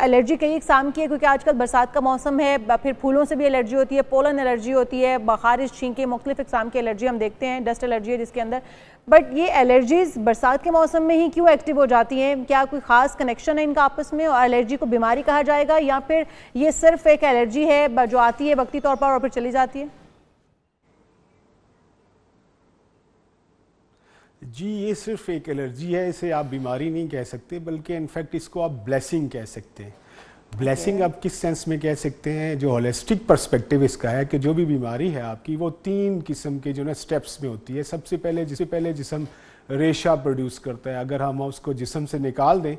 Allergy کئی اقسام کی ہے کیونکہ آج کل برسات کا موسم ہے, پھر پھولوں سے بھی الرجی ہوتی ہے, پولن الرجی ہوتی ہے, خارش چھینکیں, مختلف اقسام کی الرجی ہم دیکھتے ہیں, ڈسٹ الرجی ہے جس کے اندر. بٹ یہ الرجیز برسات کے موسم میں ہی کیوں ایکٹیو ہو جاتی ہیں؟ کیا کوئی خاص کنیکشن ہے ان کا آپس میں, اور الرجی کو بیماری کہا جائے گا یا پھر یہ صرف ایک الرجی ہے جو آتی ہے وقتی طور پر اور پھر چلی جاتی ہے؟ جی یہ صرف ایک الرجی ہے, اسے آپ بیماری نہیں کہہ سکتے بلکہ انفیکٹ اس کو آپ بلیسنگ کہہ سکتے ہیں. بلیسنگ آپ کس سینس میں کہہ سکتے ہیں؟ جو ہولسٹک پرسپیکٹیو اس کا ہے کہ جو بھی بیماری ہے آپ کی وہ 3 قسم کے جو نا سٹیپس میں ہوتی ہے. سب سے پہلے جسم ریشہ پروڈیوس کرتا ہے, اگر ہم اس کو جسم سے نکال دیں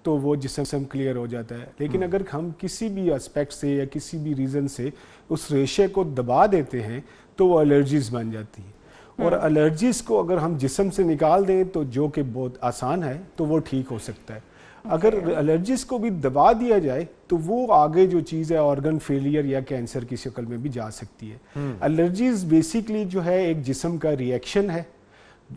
تو وہ جسم کلیئر ہو جاتا ہے. لیکن اگر ہم کسی بھی اسپیکٹ سے یا کسی بھی ریزن سے اس ریشے کو دبا دیتے ہیں تو وہ الرجیز بن جاتی ہیں. اور الرجیز کو اگر ہم جسم سے نکال دیں تو جو کہ بہت آسان ہے تو وہ ٹھیک ہو سکتا ہے. اگر الرجیز کو بھی دبا دیا جائے تو وہ آگے جو چیز ہے آرگن فیلئر یا کینسر کی شکل میں بھی جا سکتی ہے. الرجیز بیسیکلی جو ہے ایک جسم کا ریئیکشن ہے.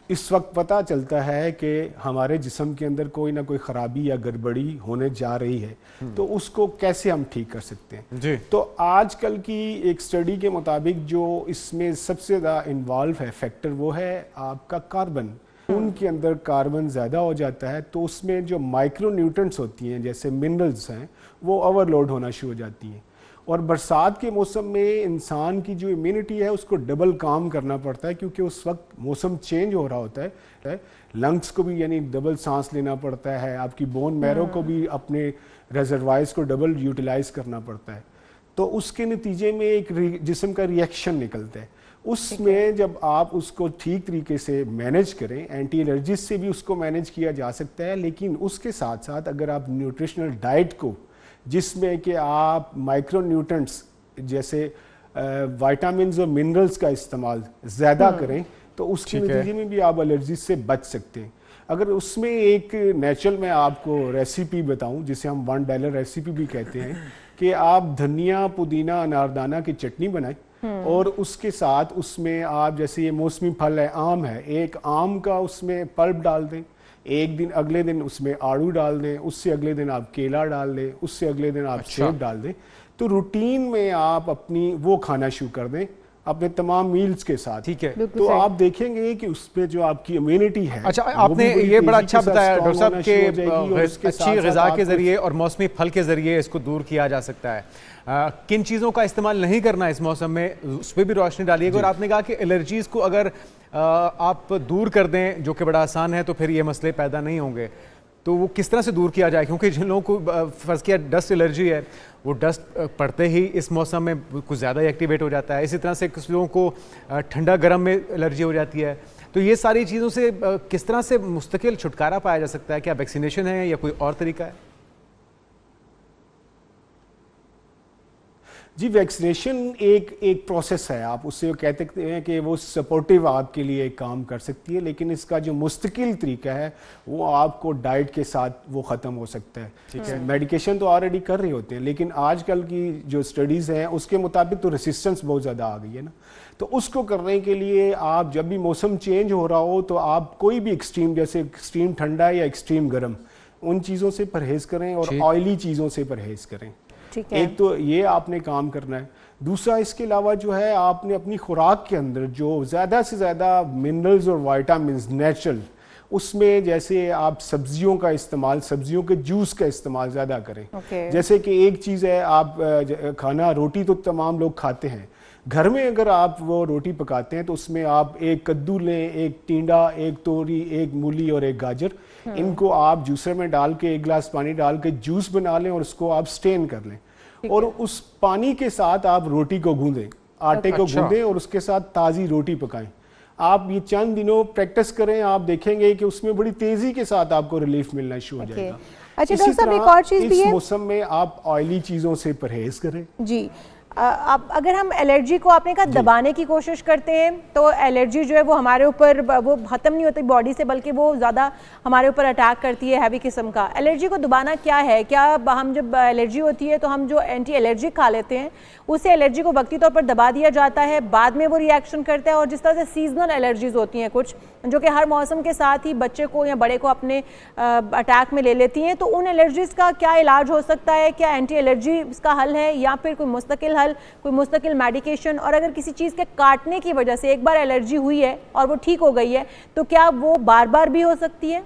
اس وقت پتہ چلتا ہے کہ ہمارے جسم کے اندر کوئی نہ کوئی خرابی یا گڑبڑی ہونے جا رہی ہے, تو اس کو کیسے ہم ٹھیک کر سکتے ہیں. تو آج کل کی ایک اسٹڈی کے مطابق جو اس میں سب سے زیادہ انوالو ہے فیکٹر وہ ہے آپ کا کاربن. خون کے اندر کاربن زیادہ ہو جاتا ہے تو اس میں جو مائکرو نیوٹرنٹس ہوتی ہیں جیسے منرلز ہیں وہ اوور لوڈ ہونا شروع ہو جاتی ہیں. اور برسات کے موسم میں انسان کی جو امیونٹی ہے اس کو ڈبل کام کرنا پڑتا ہے کیونکہ اس وقت موسم چینج ہو رہا ہوتا ہے. لنگس کو بھی یعنی ڈبل سانس لینا پڑتا ہے, آپ کی بون میرو کو بھی اپنے ریزروائرز کو ڈبل یوٹیلائز کرنا پڑتا ہے. تو اس کے نتیجے میں ایک جسم کا ریئیکشن نکلتا ہے. اس میں جب آپ اس کو ٹھیک طریقے سے مینیج کریں, اینٹی الرجیز سے بھی اس کو مینیج کیا جا سکتا ہے, لیکن اس کے ساتھ ساتھ اگر آپ نیوٹریشنل ڈائٹ کو جس میں کہ آپ مائکرو نیوٹرنٹس جیسے وائٹامنز اور منرلز کا استعمال زیادہ کریں تو اس کے نتیجے میں بھی آپ الرجی سے بچ سکتے ہیں. اگر اس میں ایک نیچرل میں آپ کو ریسیپی بتاؤں جسے ہم $1 ریسیپی بھی کہتے ہیں کہ آپ دھنیا, پودینہ, اناردانہ کی چٹنی بنائیں اور اس کے ساتھ اس میں آپ جیسے یہ موسمی پھل ہے آم ہے, ایک آم کا اس میں پلپ ڈال دیں, ایک دن اگلے دن اس میں آڑو ڈال دیں, اس سے اگلے دن آپ کیلا ڈال دیں, اس سے اگلے دن آپ سیب ڈال دیں, تو روٹین میں آپ اپنی وہ کھانا شروع کر دیں اپنے تمام میلز کے ساتھ. ٹھیک ہے, تو آپ دیکھیں گے کہ اس پہ جو آپ کی امیونٹی ہے. اچھا, آپ نے یہ بڑا اچھا بتایا ڈاکٹر صاحب کہ اچھی غذا کے ذریعے اور موسمی پھل کے ذریعے اس کو دور کیا جا سکتا ہے. کن چیزوں کا استعمال نہیں کرنا اس موسم میں اس پہ بھی روشنی ڈالیے گا. اور آپ نے کہا کہ الرجیز کو اگر آپ دور کر دیں جو کہ بڑا آسان ہے تو پھر یہ مسئلے پیدا نہیں ہوں گے, تو وہ کس طرح سے دور کیا جائے؟ کیونکہ جن لوگوں کو فرض کیا ڈسٹ الرجی ہے وہ ڈسٹ پڑتے ہی اس موسم میں کچھ زیادہ ایکٹیویٹ ہو جاتا ہے. اسی طرح سے کچھ لوگوں کو ٹھنڈا گرم میں الرجی ہو جاتی ہے. تو یہ ساری چیزوں سے کس طرح سے مستقل چھٹکارا پایا جا سکتا ہے؟ کیا ویکسینیشن ہے یا کوئی اور طریقہ ہے؟ جی ویکسینیشن ایک پروسیس ہے, آپ اس سے کہہ سکتے ہیں کہ وہ سپورٹیو آپ کے لیے کام کر سکتی ہے, لیکن اس کا جو مستقل طریقہ ہے وہ آپ کو ڈائٹ کے ساتھ وہ ختم ہو سکتا ہے. ٹھیک ہے, میڈیکیشن تو آلریڈی کر رہے ہوتے ہیں لیکن آج کل کی جو اسٹڈیز ہیں اس کے مطابق تو ریسسٹنس بہت زیادہ آ گئی ہے نا. تو اس کو کرنے کے لیے آپ جب بھی موسم چینج ہو رہا ہو تو آپ کوئی بھی ایکسٹریم جیسے ایکسٹریم ٹھنڈا یا ایکسٹریم گرم ان چیزوں سے پرہیز کریں اور آئلی چیزوں سے پرہیز کریں. ایک تو یہ آپ نے کام کرنا ہے. دوسرا اس کے علاوہ جو ہے آپ نے اپنی خوراک کے اندر جو زیادہ سے زیادہ منرلز اور وائٹامنز نیچرل اس میں جیسے آپ سبزیوں کا استعمال, سبزیوں کے جوس کا استعمال زیادہ کریں. جیسے کہ ایک چیز ہے آپ کھانا, روٹی تو تمام لوگ کھاتے ہیں, گھر میں اگر آپ وہ روٹی پکاتے ہیں تو اس میں آپ ایک کدو لیں, ایک ٹینڈا, ایک توری, ایک مولی اور ایک گاجر, ان کو آپ جوسر میں ڈال کے ایک گلاس پانی ڈال کے جوس بنا لیں اور اس کو آپ سٹین کر لیں اور اس پانی کے ساتھ آپ روٹی کو گوندیں, آٹے کو گوندیں اور اس کے ساتھ تازی روٹی پکائیں. آپ یہ چند دنوں پریکٹس کریں, آپ دیکھیں گے کہ اس میں بڑی تیزی کے ساتھ آپ کو ریلیف ملنا شروع ہو جائے گا. اچھا ڈاکٹر صاحب ایک اور چیز بھی ہے, اس موسم میں آپ آئلی چیزوں سے پرہیز کریں. جی اب اگر ہم الرجی کو آپ نے کہا دبانے کی کوشش کرتے ہیں تو الرجی جو ہے وہ ہمارے اوپر وہ ختم نہیں ہوتی باڈی سے بلکہ وہ زیادہ ہمارے اوپر اٹیک کرتی ہے ہیوی قسم کا. الرجی کو دبانا کیا ہے؟ کیا ہم جب الرجی ہوتی ہے تو ہم جو اینٹی الرجک کھا لیتے ہیں اسے الرجی کو وقتی طور پر دبا دیا جاتا ہے, بعد میں وہ ری ایکشن کرتا ہے, اور جس طرح سے سیزنل الرجیز ہوتی ہیں کچھ جو کہ ہر موسم کے ساتھ ہی بچے کو یا بڑے کو اپنے اٹیک میں لے لیتی ہیں, تو ان الرجیز کا کیا علاج ہو سکتا ہے؟ کیا اینٹی الرجی اس کا حل ہے یا پھر کوئی مستقل حل, کوئی مستقل میڈیکیشن؟ اور اگر کسی چیز کے کاٹنے کی وجہ سے ایک بار الرجی ہوئی ہے اور وہ ٹھیک ہو گئی ہے تو کیا وہ بار بار بھی ہو سکتی ہے؟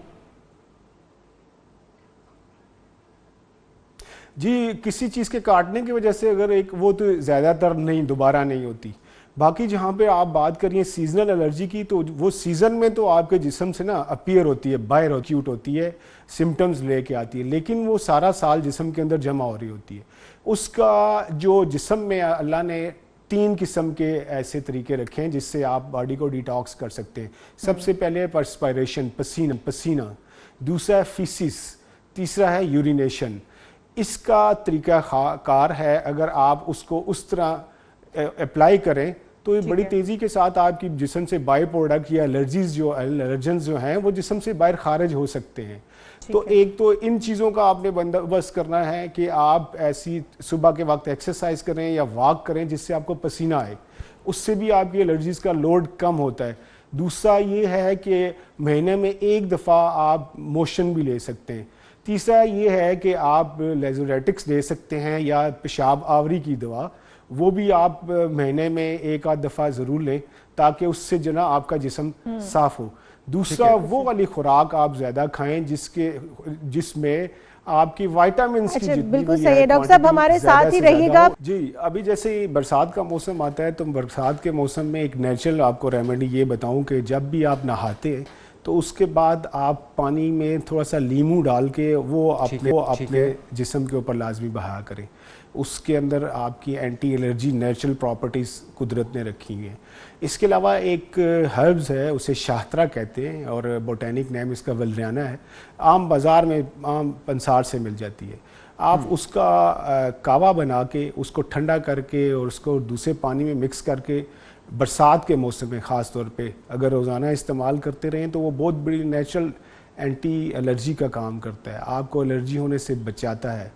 جی, کسی چیز کے کاٹنے کی وجہ سے اگر ایک وہ تو زیادہ تر نہیں, دوبارہ نہیں ہوتی. باقی جہاں پہ آپ بات کریے سیزنل الرجی کی, تو وہ سیزن میں تو آپ کے جسم سے نا اپیئر ہوتی ہے, باہر ایکیوٹ ہوتی ہے, سمٹمز لے کے آتی ہے, لیکن وہ سارا سال جسم کے اندر جمع ہو رہی ہوتی ہے. اس کا جو جسم میں اللہ نے 3 قسم کے ایسے طریقے رکھے ہیں جس سے آپ باڈی کو ڈیٹاکس کر سکتے ہیں. سب سے پہلے پرسپائریشن, پسینہ, دوسرا ہے فیسس, تیسرا ہے یورینیشن. اس کا طریقہ کار ہے اگر آپ اس کو اس طرح اپلائی کریں تو یہ بڑی تیزی کے ساتھ آپ کی جسم سے بائی پروڈکٹ یا الرجنز جو ہیں وہ جسم سے باہر خارج ہو سکتے ہیں. تو ایک تو ان چیزوں کا آپ نے بندوبست کرنا ہے کہ آپ ایسی صبح کے وقت ایکسرسائز کریں یا واک کریں جس سے آپ کو پسینہ آئے, اس سے بھی آپ کی الرجیز کا لوڈ کم ہوتا ہے. دوسرا یہ ہے کہ مہینے میں 1 دفعہ آپ موشن بھی لے سکتے ہیں. تیسرا یہ ہے کہ آپ لیزوریٹکس لے سکتے ہیں یا پیشاب آوری کی دوا, وہ بھی آپ مہینے میں 1-8 دفعہ ضرور لیں تاکہ اس سے جو نا آپ کا جسم صاف ہو. دوسرا وہ والی خوراک آپ زیادہ کھائیں جس میں آپ کی وائٹامنس کی جتنی بالکل صحیح ہے. ڈاکٹر صاحب ہمارے ساتھ ہی رہیے گا. جی, ابھی جیسے برسات کا موسم آتا ہے تو برسات کے موسم میں ایک نیچرل آپ کو ریمیڈی یہ بتاؤں کہ جب بھی آپ نہاتے ہیں تو اس کے بعد آپ پانی میں تھوڑا سا لیمو ڈال کے وہ اپنے جسم کے اوپر لازمی بہا کریں. اس کے اندر آپ کی اینٹی الرجی نیچرل پراپرٹیز قدرت نے رکھی ہیں. اس کے علاوہ ایک ہربز ہے, اسے شاہترہ کہتے ہیں اور بوٹینک نیم اس کا ولریانا ہے. عام بازار میں عام پنسار سے مل جاتی ہے. آپ اس کا کعوہ بنا کے اس کو ٹھنڈا کر کے اور اس کو دوسرے پانی میں مکس کر کے برسات کے موسم میں خاص طور پہ اگر روزانہ استعمال کرتے رہیں تو وہ بہت بڑی نیچرل اینٹی الرجی کا کام کرتا ہے, آپ کو الرجی ہونے سے بچاتا ہے.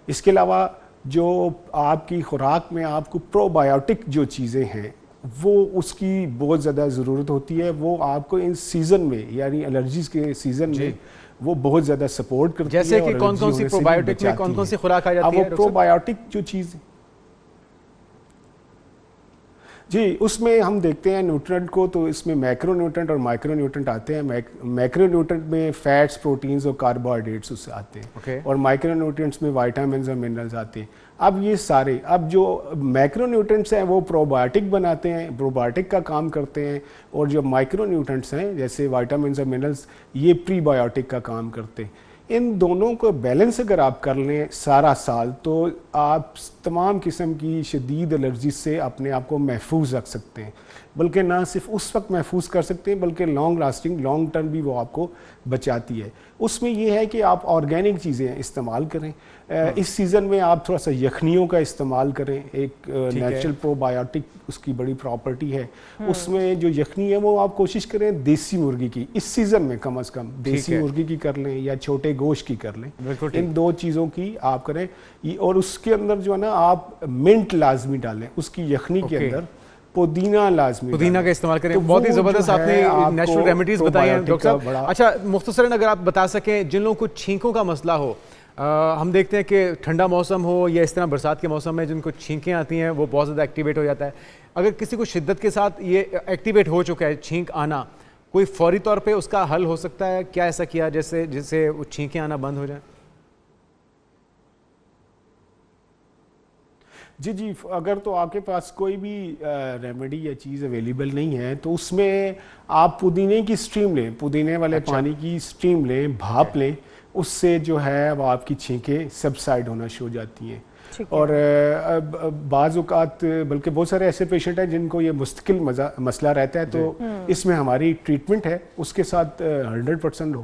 اس کے علاوہ جو آپ کی خوراک میں آپ کو پرو بایوٹک جو چیزیں ہیں وہ اس کی بہت زیادہ ضرورت ہوتی ہے. وہ آپ کو ان سیزن میں یعنی الرجیز کے سیزن میں وہ بہت زیادہ سپورٹ کرتی ہے. جیسے کہ کون کون سی پرو بایوٹک میں کون کون سی خوراک آ جاتی ہے؟ وہ پرو بایوٹک جو چیز جی, اس میں ہم دیکھتے ہیں نیوٹرنٹ کو, تو اس میں میکرو نیوٹرنٹ اور مائکرو نیوٹرنٹ آتے ہیں. میکرو نیوٹرنٹ میں فیٹس, پروٹینز اور کاربوہائیڈریٹس اس سے آتے ہیں, اور مائکرو نیوٹرنٹس میں وائٹامنز اور منرلز آتے ہیں. اب یہ سارے جو میکرو نیوٹرنٹس ہیں وہ پروبایوٹک بناتے ہیں, پروبایوٹک کا کام کرتے ہیں, اور جو مائکرو نیوٹرنٹس ہیں جیسے وائٹامنز اور منرلز یہ پری بایوٹک کا کام کرتے ہیں. ان دونوں کو بیلنس اگر آپ کر لیں سارا سال تو آپ تمام قسم کی شدید الرجی سے اپنے آپ کو محفوظ رکھ سکتے ہیں. بلکہ نہ صرف اس وقت محفوظ کر سکتے ہیں بلکہ لانگ ٹرم بھی وہ آپ کو بچاتی ہے. اس میں یہ ہے کہ آپ آرگینک چیزیں استعمال کریں. اس سیزن میں آپ تھوڑا سا یخنیوں کا استعمال کریں. ایک نیچرل پرو بایوٹک اس کی بڑی پراپرٹی ہے. اس میں جو یخنی ہے وہ آپ کوشش کریں دیسی مرغی کی, اس سیزن میں کم از کم دیسی مرغی کی کر لیں یا چھوٹے گوشت کی کر لیں. ان 2 چیزوں کی آپ کریں. اور اس کے اندر جو ہے نا آپ منٹ لازمی ڈالیں اس کی یخنی کے اندر, پودینہ لازمی, پودینہ کا استعمال کریں. بہت ہی زبردست آپ نے نیچرل ریمیڈیز بتائی ہیں ڈاکٹر صاحب. اچھا, مختصراً اگر آپ بتا سکیں جن لوگوں کو چھینکوں کا مسئلہ ہو, ہم دیکھتے ہیں کہ ٹھنڈا موسم ہو یا اس طرح برسات کے موسم میں جن کو چھینکیں آتی ہیں وہ بہت زیادہ ایکٹیویٹ ہو جاتا ہے. اگر کسی کو شدت کے ساتھ یہ ایکٹیویٹ ہو چکا ہے چھینک آنا, کوئی فوری طور پہ اس کا حل ہو سکتا ہے؟ کیا ایسا کیا جس سے وہ چھینکیں آنا بند ہو جائیں؟ جی, اگر تو آپ کے پاس کوئی بھی ریمیڈی یا چیز اویلیبل نہیں ہے تو اس میں آپ پودینے کی اسٹریم لیں, پودینے والے پانی کی اسٹریم لیں, بھاپ لیں. اس سے جو ہے وہ آپ کی چھینکیں سبسائڈ ہونا شروع ہو جاتی ہیں. اور بعض اوقات بلکہ بہت سارے ایسے پیشنٹ ہیں جن کو یہ مستقل مسئلہ رہتا ہے, تو اس میں ہماری ٹریٹمنٹ ہے, اس کے ساتھ 100%